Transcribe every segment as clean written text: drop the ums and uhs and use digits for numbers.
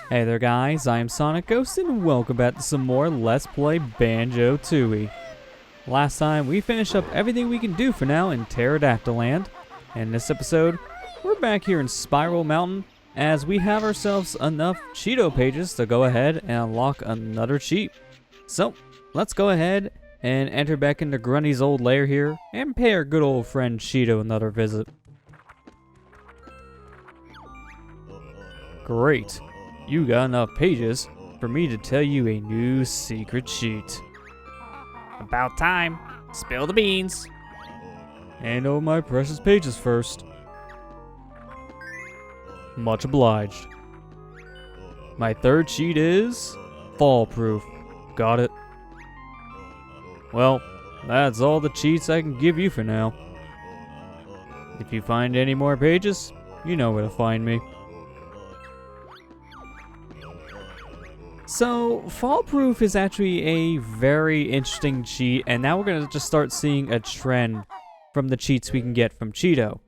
Hey there guys, I am SonicGhost and welcome back to some more Let's Play Banjo-Tooie. Last time we finished up everything we can do for now in Pterodactyl Land, and in this episode, we're back here in Spiral Mountain as we have ourselves enough Cheeto pages to go ahead and unlock another cheat. So, let's go ahead and enter back into Grunty's old lair here and pay our good old friend Cheeto another visit. Great. You got enough pages for me to tell you a new secret cheat. About time. Spill the beans. Hand over my precious pages first. Much obliged. My third cheat is fall proof. Got it. Well, that's all the cheats I can give you for now. If you find any more pages, you know where to find me. So, fall proof is actually a very interesting cheat, and now we're going to just start seeing a trend from the cheats we can get from Cheeto.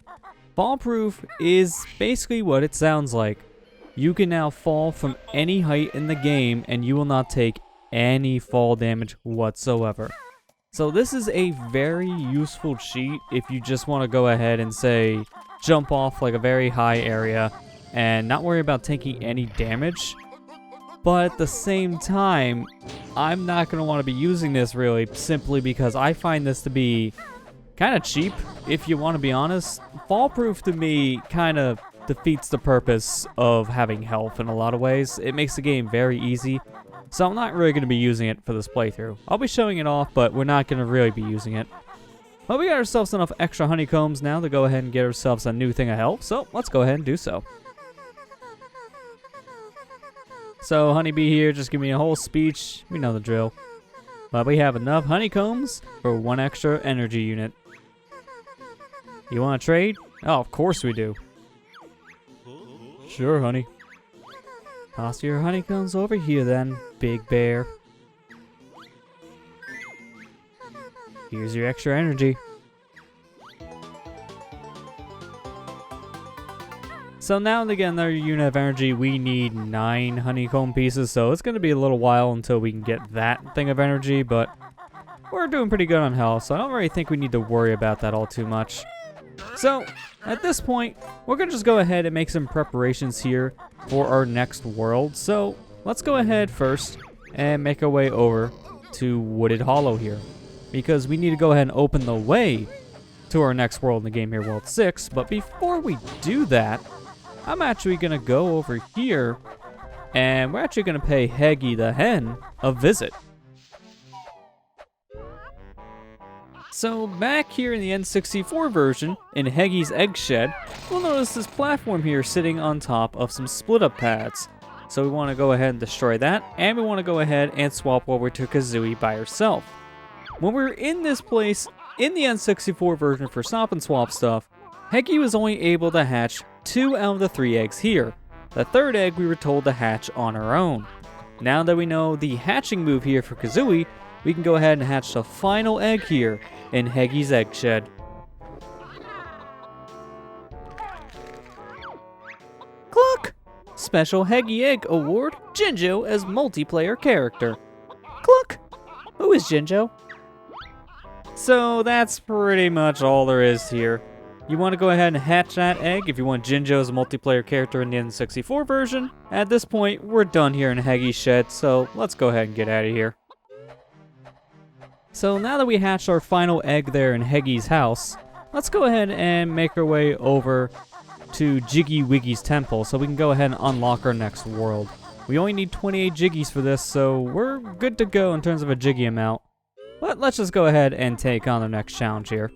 Fall proof is basically what it sounds like. You can now fall from any height in the game, and you will not take any fall damage whatsoever. So this is a very useful cheat if you just want to go ahead and say, jump off like a very high area, and not worry about taking any damage. But at the same time, I'm not going to want to be using this really simply because I find this to be kind of cheap, if you want to be honest. Fall proof to me kind of defeats the purpose of having health in a lot of ways. It makes the game very easy, so I'm not really going to be using it for this playthrough. I'll be showing it off, but we're not going to really be using it. But we got ourselves enough extra honeycombs now to go ahead and get ourselves a new thing of health, so let's go ahead and do so. So, Honeybee here, just give me a whole speech. We know the drill. But we have enough honeycombs for one extra energy unit. You want to trade? Oh, of course we do. Sure, honey. Toss your honeycombs over here then, big bear. Here's your extra energy. So now to get another unit of energy, we need 9 honeycomb pieces, so it's going to be a little while until we can get that thing of energy, but we're doing pretty good on health, so I don't really think we need to worry about that all too much. So, at this point, we're going to just go ahead and make some preparations here for our next world. So, let's go ahead first and make our way over to Wooded Hollow here, because we need to go ahead and open the way to our next world in the game here, World 6, but before we do that, I'm actually going to go over here, and we're actually going to pay Heggy the hen a visit. So back here in the N64 version, in Heggy's egg shed, we'll notice this platform here sitting on top of some split-up pads. So we want to go ahead and destroy that, and we want to go ahead and swap over to Kazooie by herself. When we were in this place, in the N64 version for Stop and Swap stuff, Heggy was only able to hatch 2 out of the 3 eggs here. The third egg we were told to hatch on her own. Now that we know the hatching move here for Kazooie, we can go ahead and hatch the final egg here in Heggy's egg shed. Cluck! Special Heggy Egg Award, Jinjo as multiplayer character. Cluck! Who is Jinjo? So that's pretty much all there is here. You want to go ahead and hatch that egg if you want Jinjo as a multiplayer character in the N64 version. At this point, we're done here in Heggy's shed, so let's go ahead and get out of here. So now that we hatched our final egg there in Heggy's house, let's go ahead and make our way over to Jiggy Wiggy's temple so we can go ahead and unlock our next world. We only need 28 Jiggies for this, so we're good to go in terms of a Jiggy amount. But let's just go ahead and take on the next challenge here.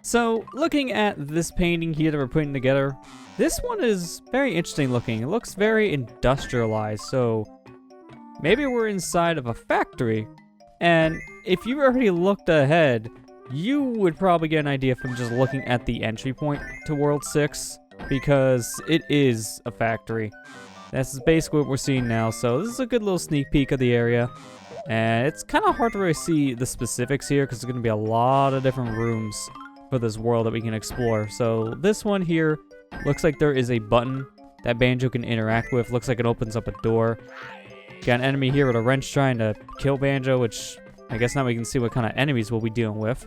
So, looking at this painting here that we're putting together, this one is very interesting looking. It looks very industrialized, so maybe we're inside of a factory. And if you already looked ahead, you would probably get an idea from just looking at the entry point to World 6, because it is a factory. That's basically what we're seeing now, so this is a good little sneak peek of the area. And it's kind of hard to really see the specifics here because there's going to be a lot of different rooms for this world that we can explore. So this one here looks like there is a button that Banjo can interact with. Looks like it opens up a door. Got an enemy here with a wrench trying to kill Banjo, which I guess now we can see what kind of enemies we'll be dealing with.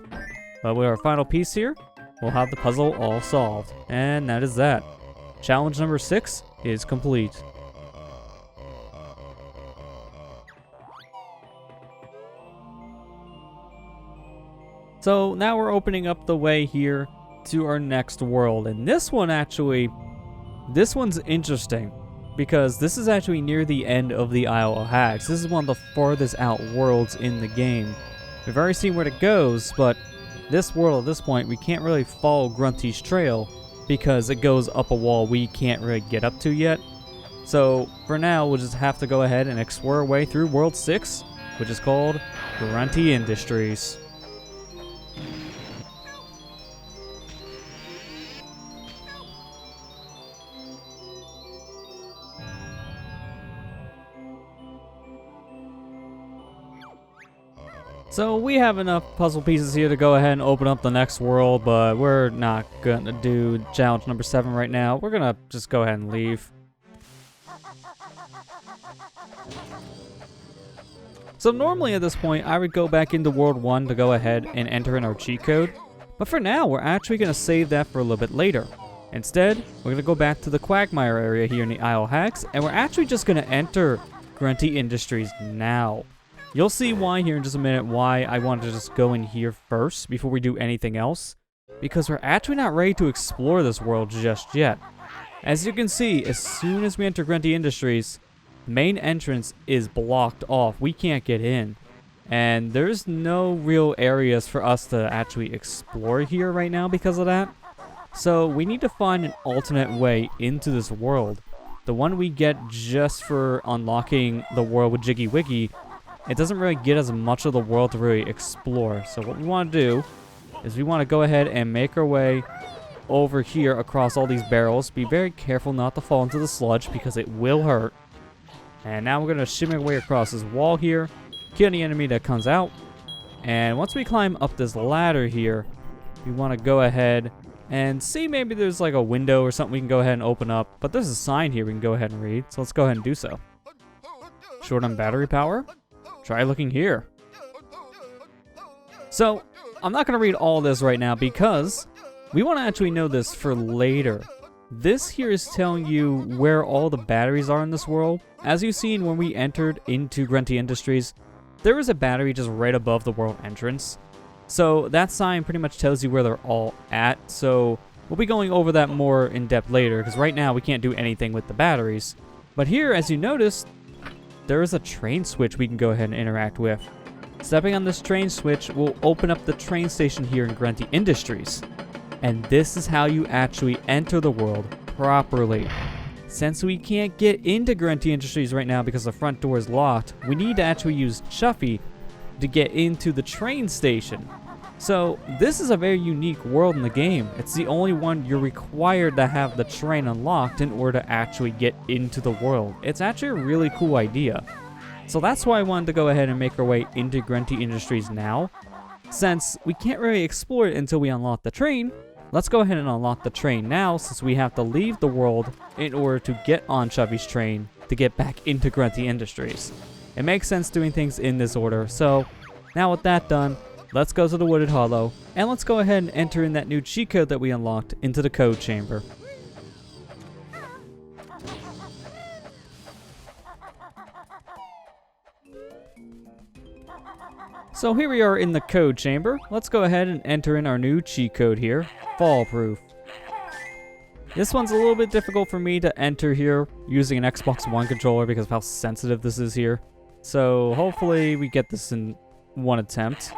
But with our final piece here, we'll have the puzzle all solved. And that is that. Challenge number 6 is complete. So now we're opening up the way here to our next world. And this one's interesting because this is actually near the end of the Isle of Hags. This is one of the farthest out worlds in the game. We've already seen where it goes, but this world at this point, we can't really follow Grunty's trail because it goes up a wall we can't really get up to yet. So for now, we'll just have to go ahead and explore our way through World 6, which is called Grunty Industries. So we have enough puzzle pieces here to go ahead and open up the next world, but we're not gonna do challenge number 7 right now. We're gonna just go ahead and leave. So normally at this point, I would go back into World 1 to go ahead and enter in our cheat code. But for now, we're actually gonna save that for a little bit later. Instead, we're gonna go back to the Quagmire area here in the Isle of Hags, and we're actually just gonna enter Grunty Industries now. You'll see why here in just a minute, why I wanted to just go in here first before we do anything else. Because we're actually not ready to explore this world just yet. As you can see, as soon as we enter Grunty Industries, the main entrance is blocked off. We can't get in. And there's no real areas for us to actually explore here right now because of that. So we need to find an alternate way into this world. The one we get just for unlocking the world with Jiggy Wiggy, it doesn't really get as much of the world to really explore. So what we want to do is we want to go ahead and make our way over here across all these barrels. Be very careful not to fall into the sludge because it will hurt. And now we're going to shimmy our way across this wall here, kill any enemy that comes out. And once we climb up this ladder here, we want to go ahead and see maybe there's like a window or something we can go ahead and open up. But there's a sign here we can go ahead and read. So let's go ahead and do so. Short on battery power? Try looking here. So, I'm not going to read all this right now because we want to actually know this for later. This here is telling you where all the batteries are in this world. As you've seen when we entered into Grunty Industries, there is a battery just right above the world entrance. So that sign pretty much tells you where they're all at. So we'll be going over that more in depth later because right now we can't do anything with the batteries. But here, as you notice, there is a train switch we can go ahead and interact with. Stepping on this train switch will open up the train station here in Grunty Industries. And this is how you actually enter the world properly. Since we can't get into Grunty Industries right now because the front door is locked, we need to actually use Chuffy to get into the train station. So this is a very unique world in the game. It's the only one you're required to have the train unlocked in order to actually get into the world. It's actually a really cool idea. So that's why I wanted to go ahead and make our way into Grunty Industries now. Since we can't really explore it until we unlock the train, let's go ahead and unlock the train now since we have to leave the world in order to get on Chuffy's train to get back into Grunty Industries. It makes sense doing things in this order. So now with that done, let's go to the Wooded Hollow, and let's go ahead and enter in that new cheat code that we unlocked into the code chamber. So here we are in the code chamber. Let's go ahead and enter in our new cheat code here, Fall Proof. This one's a little bit difficult for me to enter here using an Xbox One controller because of how sensitive this is here. So hopefully we get this in one attempt.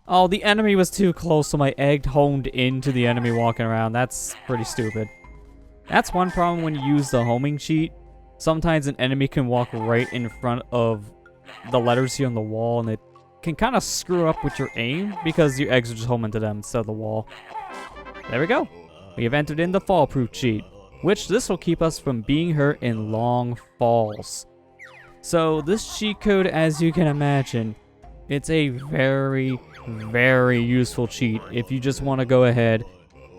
Oh, the enemy was too close, so my egg honed into the enemy walking around. That's pretty stupid. That's one problem when you use the homing cheat. Sometimes an enemy can walk right in front of the letters here on the wall, and it can kind of screw up with your aim because your eggs are just homing to them instead of the wall. There we go. We have entered in the fall proof cheat, which this will keep us from being hurt in long falls. So this cheat code, as you can imagine, it's a very, very useful cheat if you just want to go ahead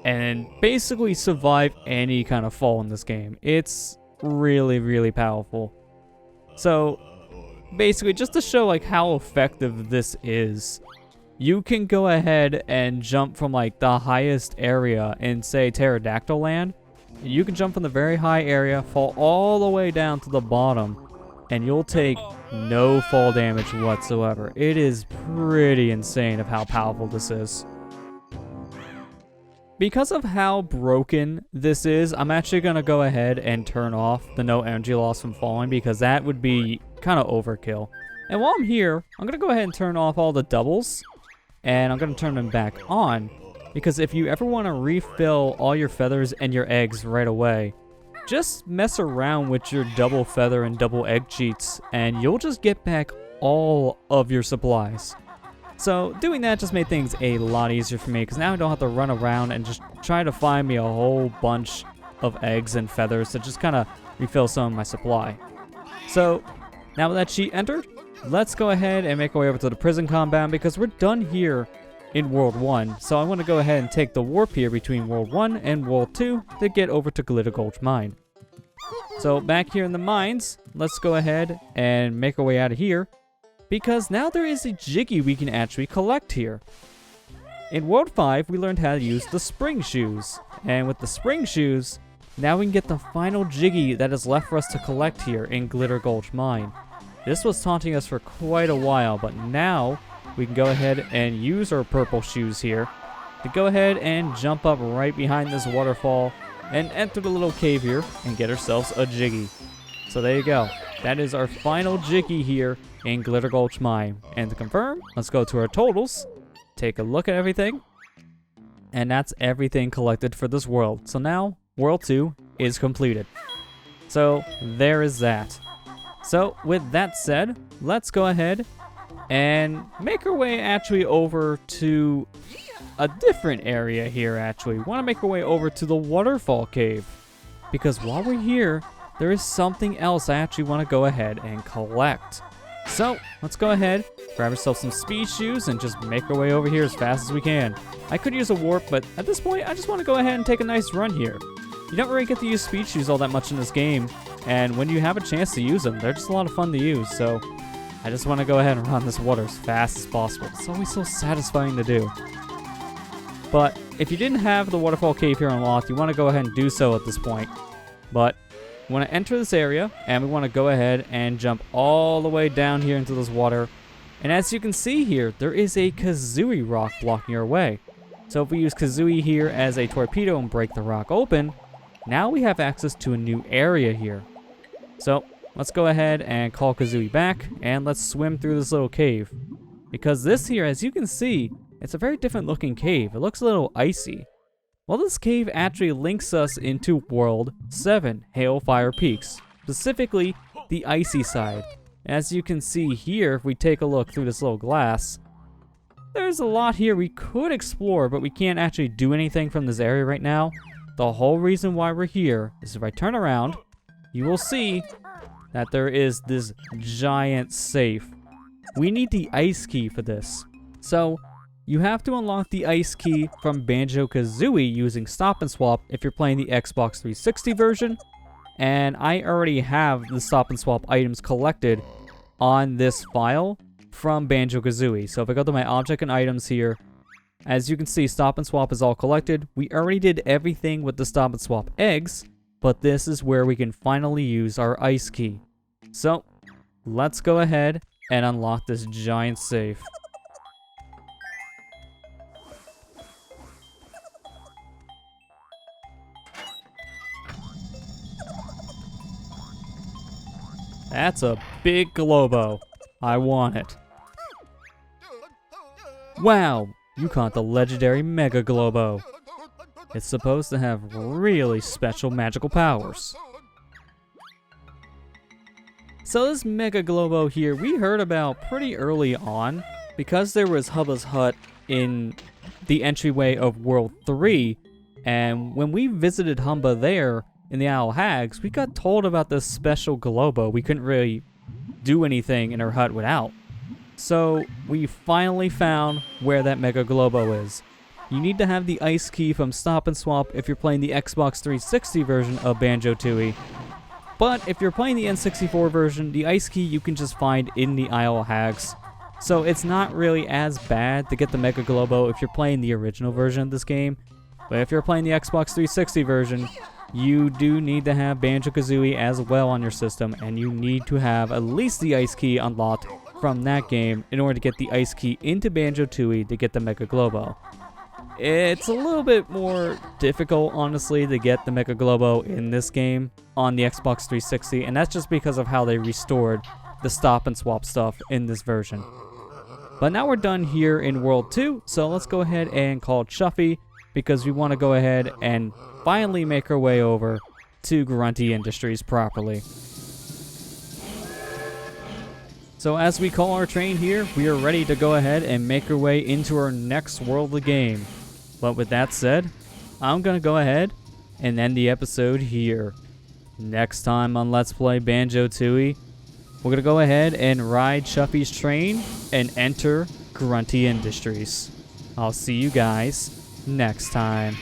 and basically survive any kind of fall in this game. It's really, really powerful. So basically, just to show like how effective this is, you can go ahead and jump from like the highest area in, say, Pterodactyl Land. You can jump from the very high area, fall all the way down to the bottom, and you'll take no fall damage whatsoever. It is pretty insane of how powerful this is. Because of how broken this is, I'm actually going to go ahead and turn off the no energy loss from falling, because that would be kind of overkill. And while I'm here, I'm going to go ahead and turn off all the doubles, and I'm going to turn them back on, because if you ever want to refill all your feathers and your eggs right away, just mess around with your double feather and double egg cheats, and you'll just get back all of your supplies. So doing that just made things a lot easier for me, because now I don't have to run around and just try to find me a whole bunch of eggs and feathers to just kind of refill some of my supply. So now with that cheat entered, let's go ahead and make our way over to the prison compound, because we're done here in World 1. So I want to go ahead and take the warp here between World 1 and World 2 to get over to Glitter Gulch Mine. So back here in the mines, let's go ahead and make our way out of here, because now there is a Jiggy we can actually collect here. In World 5, we learned how to use the spring shoes, and with the spring shoes, now we can get the final Jiggy that is left for us to collect here in Glitter Gulch Mine. This was taunting us for quite a while, but now we can go ahead and use our purple shoes here to go ahead and jump up right behind this waterfall and enter the little cave here and get ourselves a Jiggy. So there you go. That is our final Jiggy here in Glitter Gulch Mine. And to confirm, let's go to our totals, take a look at everything, and that's everything collected for this world. So now, World 2 is completed. So there is that. So with that said, let's go ahead and make our way actually over to a different area here actually. We want to make our way over to the waterfall cave, because while we're here, there is something else I actually want to go ahead and collect. So let's go ahead, grab ourselves some speed shoes, and just make our way over here as fast as we can. I could use a warp, but at this point, I just want to go ahead and take a nice run here. You don't really get to use speed shoes all that much in this game, and when you have a chance to use them, they're just a lot of fun to use. So I just want to go ahead and run this water as fast as possible. It's always so satisfying to do. But if you didn't have the waterfall cave here unlocked, you want to go ahead and do so at this point. But we want to enter this area, and we want to go ahead and jump all the way down here into this water. And as you can see here, there is a Kazooie rock blocking our way. So if we use Kazooie here as a torpedo and break the rock open, now we have access to a new area here. So let's go ahead and call Kazooie back, and let's swim through this little cave. Because this here, as you can see, it's a very different looking cave. It looks a little icy. Well, this cave actually links us into World 7, Hailfire Peaks, specifically the icy side. As you can see here, if we take a look through this little glass, there's a lot here we could explore, but we can't actually do anything from this area right now. The whole reason why we're here is if I turn around, you will see that there is this giant safe. We need the ice key for this. So you have to unlock the ice key from Banjo-Kazooie using Stop and Swap if you're playing the Xbox 360 version. And I already have the Stop and Swap items collected on this file from Banjo-Kazooie. So if I go to my object and items here, as you can see, Stop and Swap is all collected. We already did everything with the Stop and Swap eggs, but this is where we can finally use our ice key. So let's go ahead and unlock this giant safe. That's a big Globo. I want it. Wow, you caught the legendary Mega Globo. It's supposed to have really special magical powers. So this Mega Globo here, we heard about pretty early on, because there was Hubba's Hut in the entryway of World 3, and when we visited Humba there, in the Hags, we got told about this special Globo. We couldn't really do anything in her hut without. So we finally found where that Mega Globo is. You need to have the ice key from Stop and Swap if you're playing the Xbox 360 version of Banjo-Tooie. But if you're playing the N64 version, the ice key you can just find in the Isle of Hags. So it's not really as bad to get the Mega Globo if you're playing the original version of this game. But if you're playing the Xbox 360 version, you do need to have Banjo-Kazooie as well on your system, and you need to have at least the ice key unlocked from that game in order to get the ice key into Banjo-Tooie to get the Mega Globo. It's a little bit more difficult, honestly, to get the Mega Globo in this game on the Xbox 360, and that's just because of how they restored the Stop and Swap stuff in this version. But now we're done here in World 2, so let's go ahead and call Chuffy, because we want to go ahead and finally make our way over to Grunty Industries properly. So as we call our train here, we are ready to go ahead and make our way into our next world of the game. But with that said, I'm going to go ahead and end the episode here. Next time on Let's Play Banjo-Tooie, we're going to go ahead and ride Chuffy's train and enter Grunty Industries. I'll see you guys next time.